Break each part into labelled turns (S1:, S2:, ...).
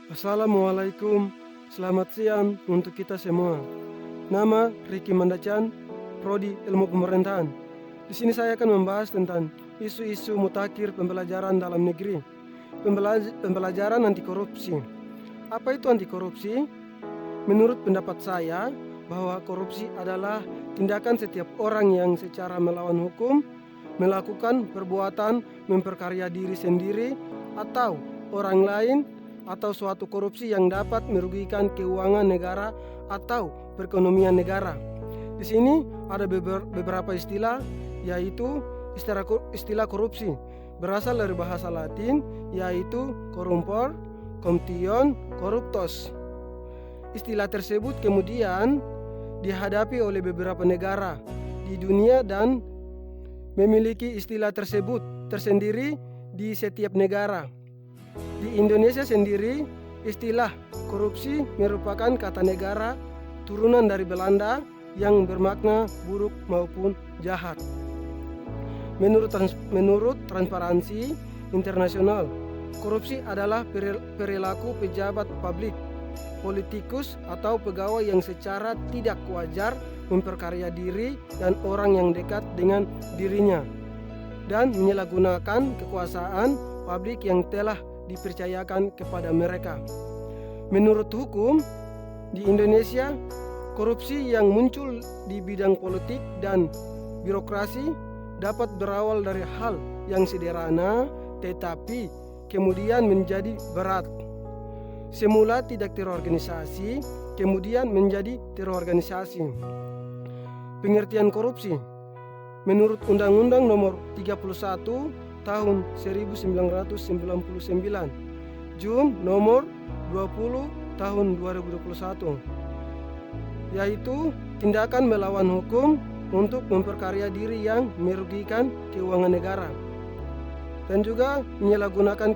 S1: Assalamualaikum, selamat siang untuk kita semua. Nama Ricky Mandacan, Prodi Ilmu Pemerintahan. Di sini saya akan membahas tentang isu-isu mutakhir pembelajaran dalam negeri. Pembelajaran anti korupsi. Apa itu anti korupsi? Menurut pendapat saya, bahwa korupsi adalah tindakan setiap orang yang secara melawan hukum melakukan perbuatan memperkaya diri sendiri atau orang lain atau suatu korupsi yang dapat merugikan keuangan negara atau perekonomian negara. Di sini ada beberapa istilah, yaitu istilah korupsi berasal dari bahasa Latin, yaitu corrumpere, comption, corruptos. Istilah tersebut kemudian dihadapi oleh beberapa negara di dunia dan memiliki istilah tersebut tersendiri di setiap negara. Di Indonesia sendiri, istilah korupsi merupakan kata negara turunan dari Belanda yang bermakna buruk maupun jahat. Menurut Transparansi Internasional, korupsi adalah perilaku pejabat publik, politikus atau pegawai yang secara tidak wajar memperkaya diri dan orang yang dekat dengan dirinya dan menyalahgunakan kekuasaan publik yang telah dipercayakan kepada mereka. Menurut hukum di Indonesia, korupsi yang muncul di bidang politik dan birokrasi dapat berawal dari hal yang sederhana tetapi kemudian menjadi berat. Semula tidak terorganisasi, kemudian menjadi terorganisasi. Pengertian korupsi menurut Undang-Undang Nomor 31 Tahun 1999, Jun Nomor 20 Tahun 2021, yaitu tindakan melawan hukum untuk memperkaya diri yang merugikan keuangan negara dan juga menyalahgunakan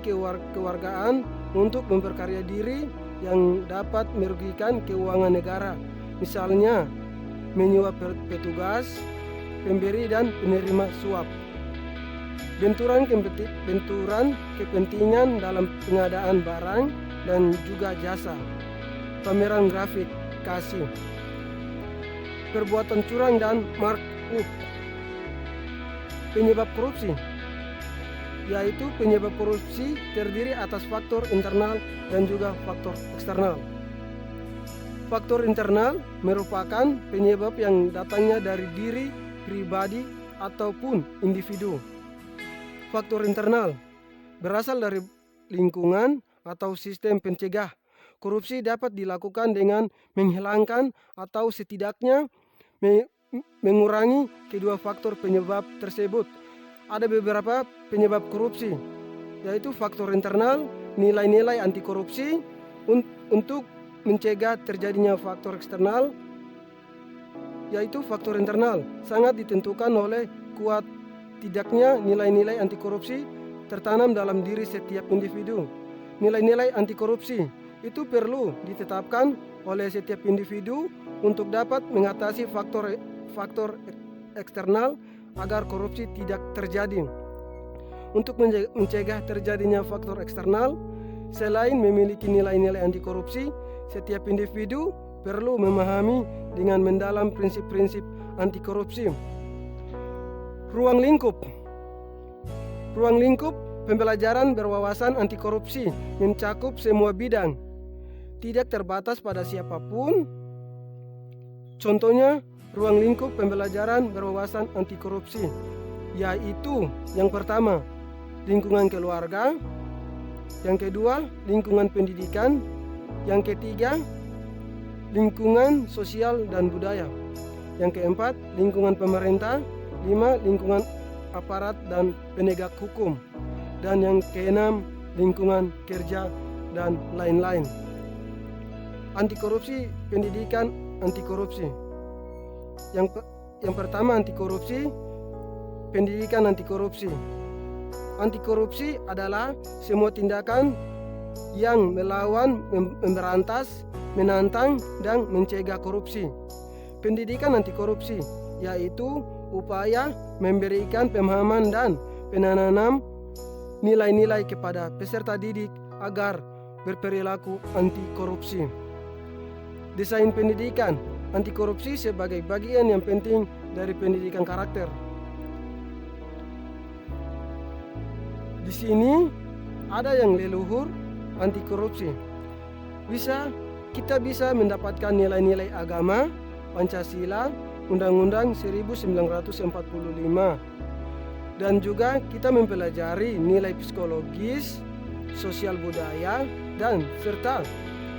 S1: kewargaan untuk memperkaya diri yang dapat merugikan keuangan negara, misalnya menyuap petugas, pemberi dan penerima suap. Benturan kepentingan dalam pengadaan barang dan juga jasa, pameran grafik, kasih, perbuatan curang dan markup. Penyebab korupsi, yaitu penyebab korupsi terdiri atas faktor internal dan juga faktor eksternal. Faktor internal merupakan penyebab yang datangnya dari diri pribadi ataupun individu. Faktor internal berasal dari lingkungan atau sistem pencegah. Korupsi dapat dilakukan dengan menghilangkan atau setidaknya mengurangi kedua faktor penyebab tersebut. Ada beberapa penyebab korupsi, yaitu faktor internal, nilai-nilai anti korupsi. Untuk mencegah terjadinya faktor eksternal, yaitu faktor internal, sangat ditentukan oleh kuat tidaknya nilai-nilai anti korupsi tertanam dalam diri setiap individu. Nilai-nilai anti korupsi itu perlu ditetapkan oleh setiap individu untuk dapat mengatasi faktor eksternal agar korupsi tidak terjadi. Untuk mencegah terjadinya faktor eksternal, selain memiliki nilai-nilai anti korupsi, setiap individu perlu memahami dengan mendalam prinsip-prinsip anti korupsi. Ruang lingkup pembelajaran berwawasan anti korupsi mencakup semua bidang, tidak terbatas pada siapapun. Contohnya, ruang lingkup pembelajaran berwawasan anti korupsi, yaitu yang pertama, lingkungan keluarga, yang kedua, lingkungan pendidikan, yang ketiga, lingkungan sosial dan budaya, yang keempat, lingkungan pemerintah, 5. Lingkungan aparat dan penegak hukum, dan yang keenam, lingkungan kerja dan lain-lain. Anti korupsi, pendidikan anti korupsi. Yang pertama, anti korupsi, pendidikan anti korupsi. Anti korupsi adalah semua tindakan yang melawan, memberantas, menantang, dan mencegah korupsi. Pendidikan anti korupsi yaitu upaya memberikan pemahaman dan penanam nilai-nilai kepada peserta didik agar berperilaku anti korupsi. Desain pendidikan anti korupsi sebagai bagian yang penting dari pendidikan karakter. Di sini ada yang leluhur anti korupsi. Kita bisa mendapatkan nilai-nilai agama, Pancasila, Undang-Undang 1945. Dan juga kita mempelajari nilai psikologis, sosial budaya, dan serta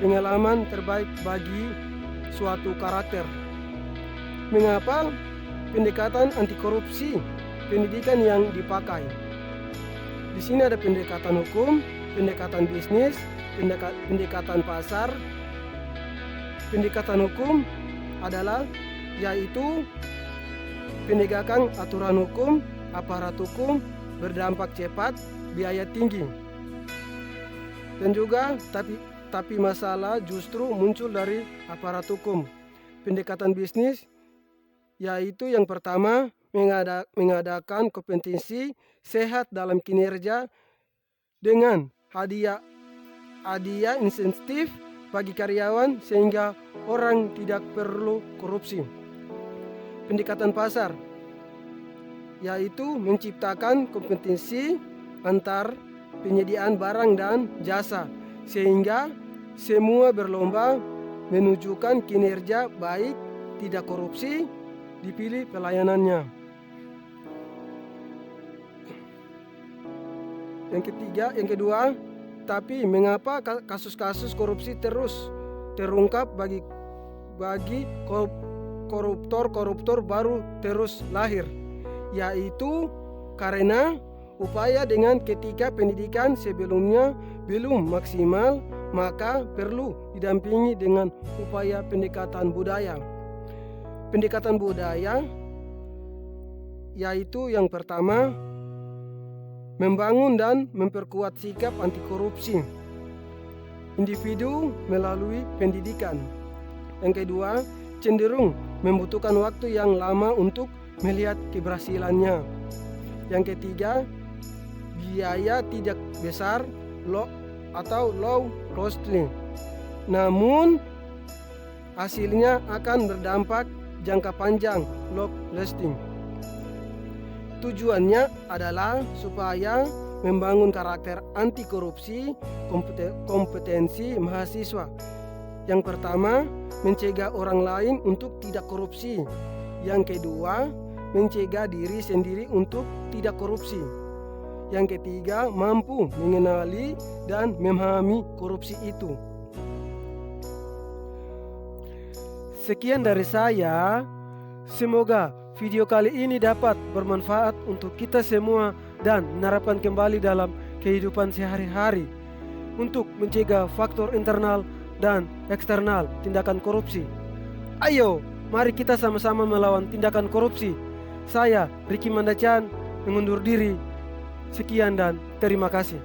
S1: pengalaman terbaik bagi suatu karakter. Mengapa pendekatan anti korupsi pendidikan yang dipakai? Di sini ada pendekatan hukum, pendekatan bisnis, pendekatan pasar. Pendekatan hukum adalah yaitu penegakan aturan hukum, aparat hukum berdampak cepat, biaya tinggi. Dan juga tapi masalah justru muncul dari aparat hukum. Pendekatan bisnis yaitu yang pertama mengadakan kompetisi sehat dalam kinerja dengan hadiah insentif bagi karyawan sehingga orang tidak perlu korupsi. Pendekatan pasar yaitu menciptakan kompetisi antar penyediaan barang dan jasa sehingga semua berlomba menunjukkan kinerja baik, tidak korupsi, dipilih pelayanannya. Yang kedua, tapi mengapa kasus-kasus korupsi terus terungkap bagi koruptor baru terus lahir? Yaitu karena upaya dengan ketika pendidikan sebelumnya belum maksimal, maka perlu didampingi dengan upaya pendekatan budaya. Pendekatan budaya yaitu yang pertama membangun dan memperkuat sikap anti korupsi individu melalui pendidikan. Yang kedua, cenderung membutuhkan waktu yang lama untuk melihat keberhasilannya. Yang ketiga, biaya tidak besar atau low costly, namun hasilnya akan berdampak jangka panjang, long lasting. Tujuannya adalah supaya membangun karakter anti korupsi, kompetensi mahasiswa. Yang pertama, mencegah orang lain untuk tidak korupsi. Yang kedua, mencegah diri sendiri untuk tidak korupsi. Yang ketiga, mampu mengenali dan memahami korupsi itu. Sekian dari saya. Semoga video kali ini dapat bermanfaat untuk kita semua dan menerapkan kembali dalam kehidupan sehari-hari untuk mencegah faktor internal dan eksternal tindakan korupsi. Ayo, mari kita sama-sama melawan tindakan korupsi. Saya, Ricky Mandachan, mengundur diri. Sekian dan terima kasih.